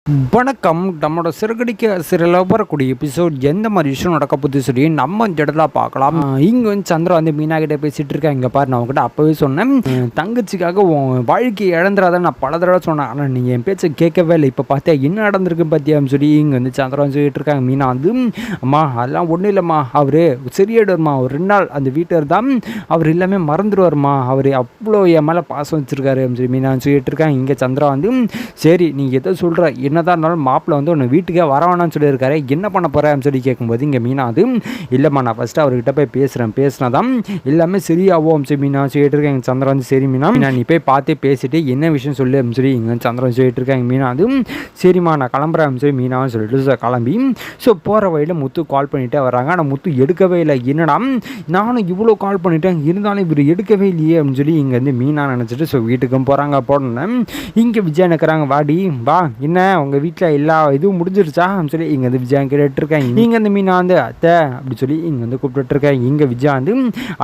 வணக்கம். நம்மளோட சிறுகடிக்க சிறையில் வரக்கூடிய எபிசோட் எந்த மாதிரி விஷயம் நடக்க போகுது சொல்லி நம்ம இந்த இடத்துல பார்க்கலாம். இங்கே வந்து சந்திரா வந்து மீனா கிட்ட பேசிட்டு இருக்கேன். இங்கே பாரு, நான் உங்ககிட்ட அப்போவே சொன்னேன், தங்கச்சிக்காக உன் வாழ்க்கையை இழந்துடாத நான் பல தடவை சொன்னேன். ஆனால் நீங்கள் என் பேச்சை கேட்கவே இல்லை. இப்போ பார்த்தா என்ன நடந்திருக்கு பார்த்தியான்னு சொல்லி இங்கே வந்து சந்திரா வந்து சொல்லிட்டு இருக்காங்க. மீனா வந்து, அம்மா அதெல்லாம் ஒன்றும் இல்லைம்மா, அவர் சரியாயிடுவார்மா, ஒரு 2 நாள் அந்த வீட்டர் தான் அவர் எல்லாமே மறந்துடுவார்மா, அவர் அவ்வளோ என் மேலே பாசம் வச்சுருக்காரு அப்படின்னு சொல்லி மீனா சொல்லிட்டு இருக்காங்க. இங்கே சந்திரா வந்து, சரி நீ எதை சொல்கிற, என்னதான் இருந்தாலும் மாப்பிள்ளை வந்து உன்னை வீட்டுக்கே வர வேணாம்னு சொல்லியிருக்காரு, என்ன பண்ண போகிறேன்னு சொல்லி கேட்கும்போது இங்கே மீனா அது, இல்லைம்மா நான் ஃபஸ்ட்டு அவர்கிட்ட போய் பேசினா தான் எல்லாமே சரியாகும் சரி மீனா சொல்லிட்டு இருக்கேன். எங்கள் சந்திரன் வந்து, சரி மீனா நீ போய் பார்த்து பேசிட்டு என்ன விஷயம் சொல்லு அப்படின்னு சொல்லி இங்கே சந்திரன் சொல்லிட்டு இருக்காங்க. மீனா அது, சரிம்மா நான் கிளம்புறேன் சொல்லி மீனாவும் சொல்லிட்டு கிளம்பி போகிற வழியில் முத்து கால் பண்ணிகிட்டே வராங்க. ஆனால் முத்து எடுக்கவே இல்லை. என்னடா நானும் இவ்வளோ கால் பண்ணிட்டேன், இருந்தாலும் இவர் எடுக்கவே இல்லையே அப்படின்னு சொல்லி இங்கே வந்து மீனா நினச்சிட்டு வீட்டுக்கும் போகிறாங்க. போனேன் இங்கே விஜய் நிற்கிறாங்க. வாடி வா, என்ன உங்கள் வீட்டில் எல்லா இதுவும் முடிஞ்சிருச்சா அப்படின்னு சொல்லி இங்கே வந்து விஜயா கேட்டுருக்கேன். நீங்கள் வந்து மீனா வந்து அத்தை அப்படி சொல்லி இங்கே வந்து கூப்பிட்டுருக்கேன். இங்கே விஜயா வந்து,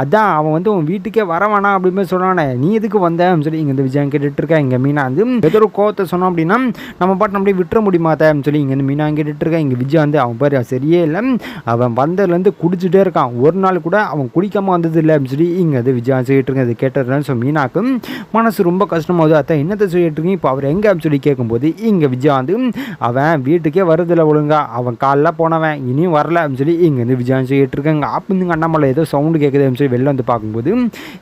அதான் அவன் வந்து உன் வீட்டுக்கே வர வேணாம் அப்படின்னு சொன்னானே, நீ எதுக்கு வந்த அப்படின்னு சொல்லி இங்கே வந்து விஜயா கேட்டுருக்கேன். இங்கே மீனா வந்து ஏதோ ஒரு கோவத்தை சொன்னோம் அப்படின்னா நம்ம பாட்டு அப்படியே விட்டுற முடியுமா அப்படின்னு சொல்லி இங்கே வந்து மீனா கேட்டுருக்கேன். இங்கே விஜயா வந்து, அவன் பாரு சரியே இல்லை, அவன் வந்ததுலேருந்து குடிச்சிட்டே இருக்கான், ஒரு நாள் கூட அவன் குடிக்காமல் வந்தது இல்லை அப்படின்னு சொல்லி இங்கே வந்து விஜயா சொல்லிட்டு இருக்கேன். இது கேட்டதுன்னு ஸோ மீனாக்கு மனசு ரொம்ப கஷ்டமாகுது. அத்தை என்னத்தை சொல்லிட்டு இருக்கீங்க, இப்போ அவர் எங்கே அப்படின்னு சொல்லி கேட்கும்போது இங்கே விஜயா வந்து, அவன் வீட்டுக்கே வருதில்லை ஒழுங்கா, அவன் காலைல போனவன் இனியும் வரல அப்படின்னு சொல்லி இங்கே வந்து விஜயான்னு சொல்லிட்டு இருக்காங்க. அப்போ அண்ணாமலை ஏதோ சவுண்டு கேட்குது அப்படின்னு சொல்லி வெளில வந்து பார்க்கும்போது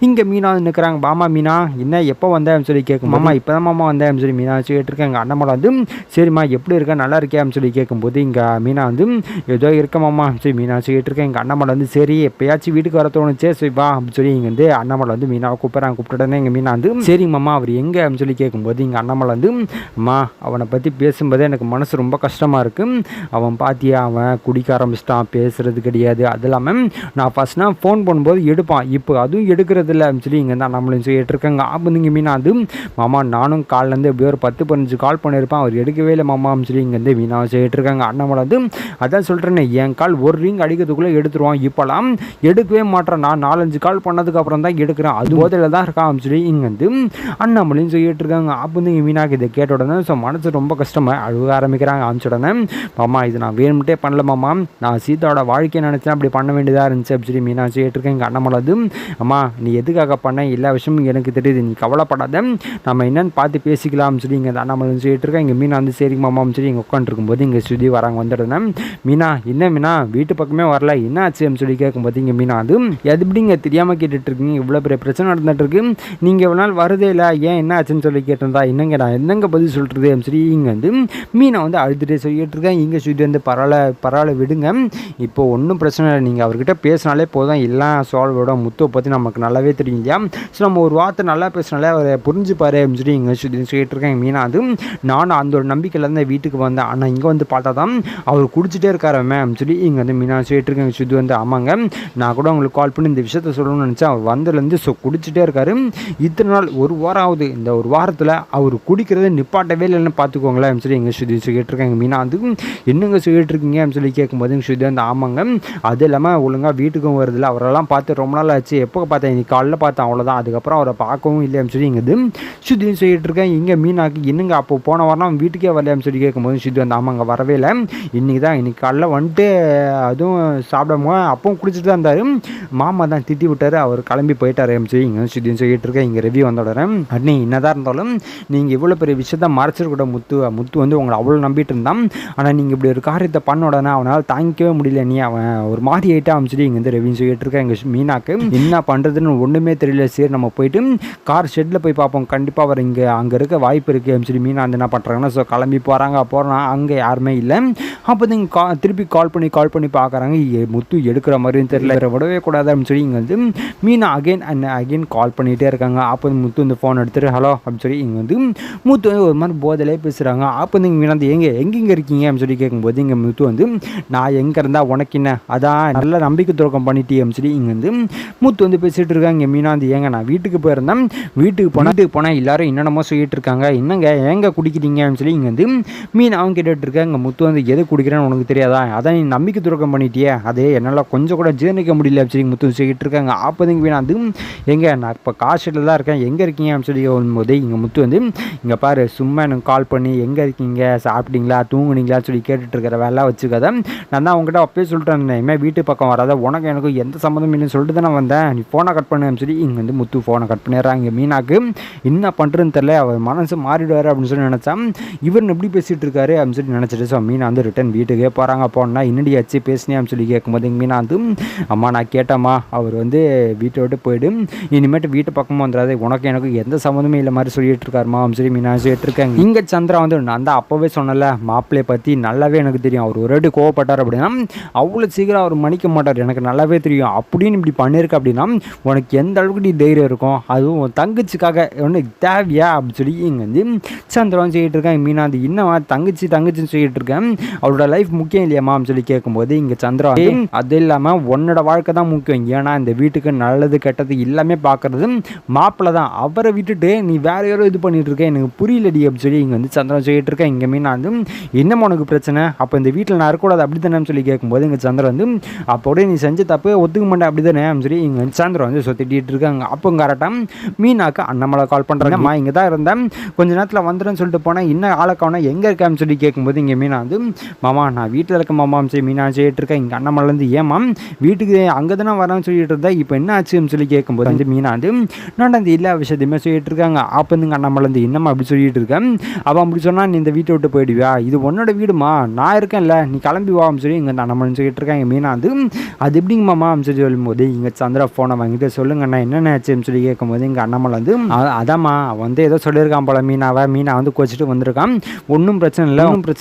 இங்கே மீனா வந்து நிற்கிறாங்க. பாமா மீனா என்ன எப்போ வந்தேன் அப்படின்னு சொல்லி கேட்கும். மாமா இப்போ தான் மாமா வந்தேன் அப்படின்னு சொல்லி மீனா சொல்லிட்டு இருக்காங்க. அண்ணாமலை வந்து, சரிம்மா எப்படி இருக்கா, நல்லா இருக்கே அப்படின்னு சொல்லி கேட்கும்போது இங்கே மீனா வந்து, ஏதோ இருக்க மாமா சரி மீனா சொல்லிட்டு இருக்கேன். எங்கள் அண்ணாமலை வந்து, சரி எப்பயாச்சும் வீட்டுக்கு வர தோணுச்சே சரி வா அப்படின்னு சொல்லி இங்கே வந்து அண்ணாமலை வந்து மீனாவை கூப்பிட்டுட்டேன். எங்கள் மீனா வந்து, சரிங்க மாமா அவர் எங்கே அப்படின்னு சொல்லி கேட்கும்போது இங்கே அண்ணாமலை வந்து, அம்மா அவனை பற்றி பேசும்போதே எனக்கு மனசு ரொம்ப கஷ்டமாக இருக்குது, அவன் பார்த்தியா அவன் குடிக்க ஆரம்பிச்சிட்டான், பேசுகிறது கிடையாது, அது இல்லாமல் நான் ஃபஸ்ட்னா ஃபோன் பண்ணும்போது எடுப்பான், இப்போ அதுவும் எடுக்கிறது இல்லை அப்படின்னு சொல்லி இங்கே தான் நம்மளும் சொல்லிட்டு இருக்காங்க. அப்போ நீங்கள் மீனா அது, மாமா நானும் கால்லேருந்து எப்படியோ ஒரு 10-15 கால் பண்ணியிருப்பான், அவர் எடுக்கவே இல்லை மாமா அப்படின்னு சொல்லி இங்கே வந்து மீனா சொல்லிட்டு இருக்காங்க. அண்ணாமலை வந்து, அதான் சொல்கிறேன்னே என் கால் ஒரு ரிங் அடிக்கிறதுக்குள்ளே எடுத்துருவான், இப்போலாம் எடுக்கவே மாட்டேன், நான் 4-5 கால் பண்ணதுக்கு அப்புறம் தான் எடுக்கிறேன், அது போதில் தான் இருக்கான் அப்படின்னு சொல்லி இங்கே வந்து அண்ணாமலையும் சொல்லிட்டு இருக்காங்க. அப்போ வந்து இங்கே மீனாக்கு இதை கேட்ட உடனே ஸோ மனசு ரொம்ப கஷ்டமாக அழுக ஆரம்பிக்கிறாங்க. ஆரம்பிச்சுடனே, மாமா இது நான் வேணும்ட்டே பண்ணல மாமா, நான் சீதாவோட வாழ்க்கையை நினச்சேன் அப்படி பண்ண வேண்டியதாக இருந்துச்சு அப்படி சொல்லி மீனா சொல்லிட்டுருக்கேன். எங்கள் அண்ணாமலை வந்து, அம்மா நீ எதுக்காக பண்ண எல்லா விஷயமும் எனக்கு தெரியுது, நீ கவலைப்படாத, நம்ம என்னென்னு பார்த்து பேசிக்கலாம்னு சொல்லி இங்கே அண்ணாமலை சொல்லிட்டுருக்கேன். இங்கே மீனா வந்து, சரிங்க மாமான்னு சொல்லி இங்கே உட்காந்துருக்கும்போது இங்கே சுதி வராங்க. வந்துடுறேன். மீனா என்ன மீனா வீட்டு பக்கமே வரல, என்ன ஆச்சு அப்படின்னு சொல்லி கேட்கும்போது இங்கே மீனா வந்து, எது இப்படிங்க தெரியாமல் கேட்டுட்ருக்கீங்க, இவ்வளோ பெரிய பிரச்சனை நடந்துட்டுருக்கு, நீங்கள் இவ்வளோ நாள் வரதே இல்லை, ஏன் என்ன ஆச்சுன்னு சொல்லி கேட்டிருந்தா, என்னங்க நான் என்னங்க பதில் சொல்கிறது அப்படின்னு சொல்லி இங்கே வந்து மீனா வந்து அழுதுகிட்டே சொல்லிட்டு இருக்கேன். இங்கே சுற்றி வந்து பரவாயில்ல விடுங்க, இப்போ ஒன்றும் பிரச்சனை இல்லை, நீங்கள் அவர்கிட்ட பேசினாலே போதும், எல்லாம் சால்வோட முத்துவை பற்றி நமக்கு நல்லாவே தெரியும் இல்லையா, ஸோ நம்ம ஒரு வார்த்தை நல்லா பேசினாலே அவரை புரிஞ்சுப்பாரு அப்படின்னு சொல்லி இங்கே சுற்றி சொல்லிட்டு இருக்கேன். மீனா அது, நானும் அந்த ஒரு நம்பிக்கையில் தான் வீட்டுக்கு வந்தேன், ஆனால் இங்கே வந்து பார்த்தா தான் அவர் குடிச்சிட்டே இருக்காரு மேம் சொல்லி இங்கே வந்து மீனா சொல்லிட்டு இருக்கேன். சுற்றி வந்து, ஆமாங்க நான் கூட உங்களுக்கு கால் பண்ணி இந்த விஷயத்த சொல்லணும்னு நினச்சேன், அவர் வந்ததுலேருந்து குடிச்சிட்டே இருக்காரு, இத்தனை நாள் ஒரு வாரம் ஆகுது, இந்த ஒரு வாரத்தில் அவர் குடிக்கிறத நிப்பாட்டவே இல்லைன்னு பார்த்துக்கோங்களேன் சொல்லி எங்கள் ஸ்ருதி சொல்லிட்டு இருக்காங்க. மீனா வந்து, என்னங்க சொல்லிட்டு இருக்கீங்க அப்படின்னு சொல்லி கேட்கும்போது எங்கள் ஸ்ருதி வந்து, ஆமாங்க அது இல்லாமல் ஒழுங்காக வீட்டுக்கும் வருதில்ல, அவரெல்லாம் பார்த்து ரொம்ப நாள் ஆச்சு, எப்போ பார்த்தேன் இன்னைக்கு காலைல பார்த்தேன் அவ்வளோதான், அதுக்கப்புறம் அவரை பார்க்கவும் இல்லை அப்படின்னு சொல்லி இங்கே ஸ்ருதின்னு சொல்லிட்டு இருக்கேன். இங்கே மீனாக்கு, என்னங்க அப்போ போன வாரம் வீட்டுக்கே வரலையான்னு சொல்லி கேட்கும்போது ஸ்ருதி வந்து, ஆமாங்க வரவே இல்லை, இன்னைக்கு காலைல வந்துட்டு அதுவும் சாப்பிடாம அப்பவும் குடிச்சிட்டு தான் இருந்தார், மாமா தான் திட்டி விட்டார், அவர் கிளம்பி போயிட்டார் அப்படின்னு சொல்லி இங்கே ஸ்ருதின்னு சொல்லிட்டு இருக்கேன். இங்கே ரிவ்யூ வந்துடுறேன். அண்ணே என்னதான் இருந்தாலும் நீங்கள் இவ்வளோ பெரிய விஷயத்த மறைச்சிருக்கூட முத்து வந்து உங்களை அவ்வளோ நம்பிட்டு இருந்தான், ஆனால் நீங்கள் இப்படி ஒரு காரியத்தை பண்ண உடனே அவனால் தாங்கிக்கவே முடியல, நீ அவன் ஒரு மாதிரி ஆகிட்டா சொல்லி இங்கே வந்து ரெவியூ சொல்லிட்டு இருக்கேன். எங்கள் மீனாக்கு என்ன பண்ணுறதுன்னு ஒன்றுமே தெரியல, சரி நம்ம போயிட்டு கார் ஷெட்டில் போய் பார்ப்போம், கண்டிப்பாக அவர் அங்கே இருக்க வாய்ப்பு இருக்குது அப்படின்னு சொல்லி மீனா வந்து என்ன பண்ணுறாங்கன்னா ஸோ கிளம்பி போகிறாங்க அங்கே யாருமே இல்லை. அப்போ நீங்கள் திருப்பி கால் பண்ணி பார்க்குறாங்க, முத்து எடுக்கிற மாதிரியும் தெரியல, விடவே கூடாது அப்படின்னு சொல்லி இங்கே வந்து மீனா அகைன் கால் பண்ணிகிட்டே இருக்காங்க. அப்போ முத்து வந்து ஃபோன் எடுத்துகிட்டு ஹலோ அப்படின்னு சொல்லி இங்கே வந்து முத்து வந்து ஒரு மாதிரி போதிலே பேசுகிறாங்க. அப்போ வந்து இங்கே வந்து எங்கெங்கே இருக்கீங்க அப்படின்னு சொல்லி கேட்கும்போது இங்கே முத்து வந்து, நான் எங்கே இருந்தால் உனக்கு என்ன, அதான் நல்ல நம்பிக்கை துரோகம் பண்ணிட்டே அப்படின்னு சொல்லி இங்கே வந்து முத்து வந்து பேசிகிட்டு இருக்காங்க. இங்கே மீனா வந்து, ஏங்க நான் வீட்டுக்கு போயிருந்தேன், வீட்டுக்கு போனால் எல்லாரும் என்னென்னமோ சொல்லிட்டு இருக்காங்க, என்னங்க எங்கே குடிக்கிறீங்க அப்படின்னு சொல்லி இங்கே வந்து மீனாவும் கேட்டுட்டு இருக்காங்க. இங்கே முத்து வந்து, எது குடிக்கிறேன்னு உனக்கு தெரியாதா, அதான் நீ நம்பிக்கை துரோகம் பண்ணிட்டியே, அதே என்னால் கொஞ்சம் கூட ஜீர்ணிக்க முடியல அப்படின்னு சொல்லி முத்து சொல்லிட்டு இருக்காங்க. அப்போ வந்து மீனா வந்து, எங்கே நான் இப்போ காசில் தான் இருக்கேன், எங்கே இருக்கீங்க அப்படின்னு சொல்லி போது இங்கே முத்து வந்து, இங்கே பாரு சும்மா எனக்கு கால் பண்ணி எங்கே இருக்கீங்க, சாப்பிட்டீங்களா, தூங்குனீங்களான்னு சொல்லி கேட்டுட்டு இருக்கிற வேலை வச்சுக்காத. நான் தான் உங்ககிட்ட அப்பயே சொல்லிட்டேன், இனிமேல் வீட்டு பக்கம் வராத, உனக்கு எனக்கு எந்த சம்மந்தம் இல்லைன்னு சொல்லிட்டு தான் நான் வந்தேன், நீ ஃபோனை கட் பண்ணுன்னு சொல்லி இங்கே வந்து முத்து ஃபோனை கட் பண்ணிடுறாங்க. மீனாக்கு என்ன பண்ணுறதுன்னு தெரில, அவர் மனசு மாறிடுவார் அப்படின்னு சொல்லி நினச்சான். இவர் எப்படி பேசிகிட்டு இருக்காரு அப்படின்னு சொல்லி நினச்சிட்டு ஸோ மீனா வந்து ரிட்டன் வீட்டுக்கே போகிறாங்க. போனால் இன்னடி ஆச்சு பேசினே அப்படின்னு சொல்லி கேட்கும்போது மீனா வந்து அம்மா நான் கேட்டம்மா, அவர் வந்து வீட்டை விட்டு போயிடு, இனிமேட்டு வீட்டு பக்கமும் வந்துடாது, உனக்கு எனக்கு எந்த சம்மந்தமே இல்லை மாதிரி சொல்லிட்டு இருக்காருமா அப்படின்னு சொல்லி மீனா சொல்லிட்டு இருக்காங்க. இங்கே சந்திரா வந்து நான் தான் அப்போவே சொன்னல, மாப்பிள்ளையை பற்றி நல்லாவே எனக்கு தெரியும், அவர் ஒரு வாட்டி கோவப்பட்டார் அப்படின்னா அவ்வளோ சீக்கிரம் அவர் மன்னிக்க மாட்டார், எனக்கு நல்லாவே தெரியும், அப்படின்னு இப்படி பண்ணியிருக்க அப்படின்னா உனக்கு எந்த அளவுக்கு நீ தைரியம் இருக்கும், அதுவும் தங்கச்சிக்காக உனக்கு தேவையா அப்படின்னு சொல்லி இங்கே வந்து சந்திராவும் சொல்லிட்டு இருக்கேன். மீனா அது என்னவா தங்கச்சின்னு சொல்லிட்டு இருக்கேன், அவரோட லைஃப் முக்கியம் இல்லையாம்மா அப்படின்னு சொல்லி கேட்கும்போது இங்கே சந்திரா அது இல்லாமல் உன்னோட வாழ்க்கை தான் முக்கியம், ஏன்னா இந்த வீட்டுக்கு நல்லது கெட்டது எல்லாமே பார்க்குறது மாப்பிள்ளை தான், அவரை விட்டுட்டு நீ வேற யாரோ இது பண்ணிட்டு இருக்க, எனக்கு புரியலடி அப்படின்னு சொல்லி இங்கே வந்து சந்திரன் சொல்லிட்டு இருக்கேன். இங்கே மீனா வந்து என்னம்மா உனக்கு பிரச்சனை, அப்போ இந்த வீட்டில் நான் இருக்கக்கூடாது அப்படி தானேன்னு சொல்லி கேட்கும்போது இங்கே சந்திரன் வந்து அப்போட நீ செஞ்ச தப்பு ஒத்துக்க மாட்டேன் அப்படி தானே அப்படின்னு சொல்லி இங்கே வந்து சந்திரன் வந்து சொத்திட்டு இருக்காங்க. அப்போ கரெக்டாக மீனாக்கு அண்ணாமலை கால் பண்ணுறாங்கம்மா, இங்கே தான் இருந்தேன், கொஞ்ச நேரத்தில் வந்துடுன்னு சொல்லிட்டு போனேன், இன்னும் ஆளக்காவனா எங்கே இருக்கான்னு சொல்லி கேட்கும்போது இங்கே மீனா வந்து மாமா நான் வீட்டில் இருக்க மாமான்னு சொல்லி மீனா சொல்லிட்டு இருக்கேன். இங்கே அண்ணாமலேருந்து ஏமா வீட்டுக்கு அங்கே தானே வரேன்னு சொல்லிட்டு இருந்தா, இப்போ என்ன ஆச்சுன்னு சொல்லி கேட்கும்போது வந்து மீனா வந்து நான் அந்த எல்லா விஷயத்தையுமே சொல்லிட்டு இருக்காங்க. அப்போ வந்து அண்ணாமலேருந்து என்னம்மா அப்படி சொல்லிட்டு இருக்கேன், அவன் அப்படி சொன்னால் நீ இந்த வீட்டை விட்டு போயிடுவியா, இது உன்னோட வீடுமா, நான் இருக்கேன்ல, நீ கிளம்பி வா அப்படின்னு சொல்லி இங்கே அண்ணாமலைன்னு சொல்லிட்டு இருக்காங்க. மீனா வந்து அது எப்படிங்க மாமா அப்படின்னு சொல்லி சொல்லும்போது இங்கே சந்திரா ஃபோனை வாங்கிட்டு சொல்லுங்கண்ணா என்னென்ன ஆச்சுன்னு சொல்லி கேட்கும்போது இங்கே அண்ணாமலை வந்து அதாம்மா வந்து ஏதோ சொல்லியிருக்கான் போல மீனா வந்து கோச்சிட்டு வந்திருக்கான், ஒன்றும் பிரச்சனை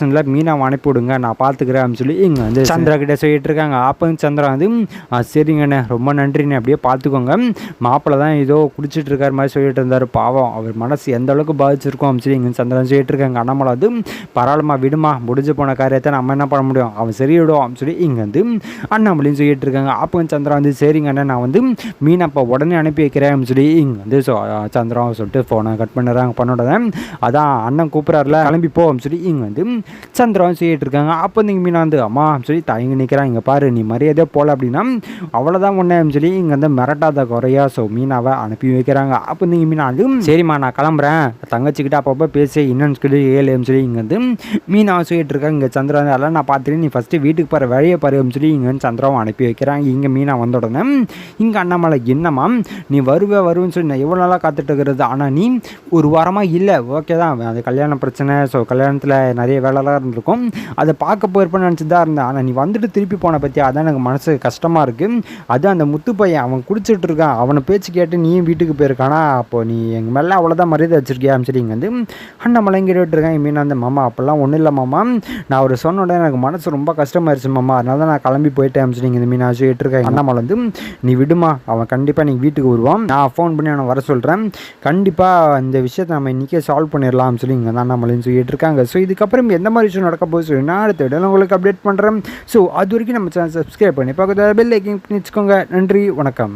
இல்லை மீனாவை அனுப்பி விடுங்க நான் பார்த்துக்கிறேன் அப்படின்னு சொல்லி இங்கே வந்து சந்திரா கிட்டே சொல்லிட்டு இருக்காங்க. அப்போ சந்திரா வந்து சரிங்கண்ணே ரொம்ப நன்றிண்ணே, அப்படியே பார்த்துக்கோங்க, மாப்பிள்ளை தான் ஏதோ குடிச்சிட்டு இருக்கார் மாதிரி சொல்லிட்டு இருந்தார், பாவம் அவர் மனசு எந்த அளவுக்கு பாதிச்சிருக்கோம் அப்படின்னு சொல்லி இங்கே சந்திரன் சொல்லிட்டு இருக்காங்க. அண்ணாமலை வந்து பரவாயில்லமா விடுமா, முடிஞ்சு போன காரியத்தை நம்ம என்ன பண்ண முடியும், அவன் சரியிடும் அப்படின்னு சொல்லி இங்கே வந்து அண்ணாமலையும் சொல்லிட்டு இருக்காங்க. அப்போ சந்திரா வந்து சரிங்க அண்ணன் நான் வந்து மீனா அப்போ உடனே அனுப்பி வைக்கிறேன் அப்படின்னு சொல்லி இங்கே வந்து சந்திரா சொல்லிட்டு ஃபோனை கட் பண்ணுறாங்க. பண்ணோட அதான் அண்ணன் கூப்பிட்றாருல கிளம்பி போ அப்படின்னு சொல்லி இங்கே வந்து சந்திராவும் சொல்லிட்டு இருக்காங்க. அப்போ நீங்கள் மீனா வந்து அம்மா சொல்லி தயங்கி நிற்கிறான், இங்கே பாரு நீ மரியாதையே போகல அப்படின்னா அவ்வளோதான் ஒன்றேன்னு சொல்லி இங்கே வந்து மிரட்டாத குறையா ஸோ மீனாவை அனுப்பி வைக்கிறாங்க. அப்போ நீங்கள் மீனா வந்து சரிம்மா நான் கிளம்புறேன், தங்கச்சிக்கிட்ட அப்பப்போ பேசி இன்னொன்று சொல்லி ஏழுன்னு சொல்லி இங்கே வந்து மீனாவை சொல்லிட்டு இருக்காங்க. இங்கே சந்திரா வந்து அதெல்லாம் நான் பார்த்துட்டு நீ ஃபஸ்ட்டு வீட்டுக்கு போகிற வழியை பாரு அப்படின்னு சொல்லி இங்கே வந்து சந்திராவும் அனுப்பி வைக்கிறாங்க. இங்கே மீனா வந்த உடனே இங்கே அண்ணாமலை என்னம்மா நீ வருவேன்னு சொல்லி நான் எவ்வளோ நாளாக காத்துட்டு இருக்கிறது, ஆனால் நீ ஒரு வாரமாக இல்லை, ஓகே தான் அது கல்யாண பிரச்சனை, ஸோ கல்யாணத்தில் நிறைய வேலைலாம் இருந்திருக்கும், அதை பார்க்க போயிருப்பேன்னு நினச்சி தான் இருந்தேன், ஆனால் நீ வந்துட்டு திருப்பி போன பற்றி அதான் எனக்கு மனசு கஷ்டமாக இருக்குது, அது அந்த முத்து பையன் அவன் குடிச்சிட்டு இருக்கான், அவனை பேச்சு கேட்டு நீயும் வீட்டுக்கு போயிருக்கானா, அப்போது நீ எங்கள் மேலே அவ்வளோதான் மரியாதை வச்சிருக்கியா சரி இங்கே வந்து அண்ணாமலை கேட்டுட்டு இருக்கேன். மீனா அந்த மாமா அப்போல்லாம் ஒன்றும் இல்லை மாமா, நான் அவர் சொன்ன உடனே எனக்கு மனசு ரொம்ப கஷ்டமாயிருச்சு மாமா, அதனால தான் நான் கிளம்பி போயிட்டேன் சொல்லி இந்த மீனா சொல்லிட்டு இருக்கேன். அண்ணாமலை வந்து நீ விடுமா, அவன் கண்டிப்பாக நீ வீட்டுக்கு வருவான், நான் ஃபோன் பண்ணி அவனை வர சொல்கிறேன், கண்டிப்பாக இந்த விஷயத்தை நம்ம இன்றைக்கே சால்வ் பண்ணிடலாம் சொல்லி இங்கே தான் அண்ணாமலைன்னு சொல்லிட்டு இருக்காங்க. ஸோ இதுக்கப்புறம் எந்த மாதிரி விஷயம் நடக்க போகுது சொல்லி நான் அடுத்த இடம் உங்களுக்கு அப்டேட் பண்ணுறேன். ஸோ அது வரைக்கும் நம்ம சேனல் சப்ஸ்கிரைப் பண்ணி பக்கத்தில் பெல் ஐக்கன் பண்ணி வச்சுக்கோங்க. நன்றி, வணக்கம்.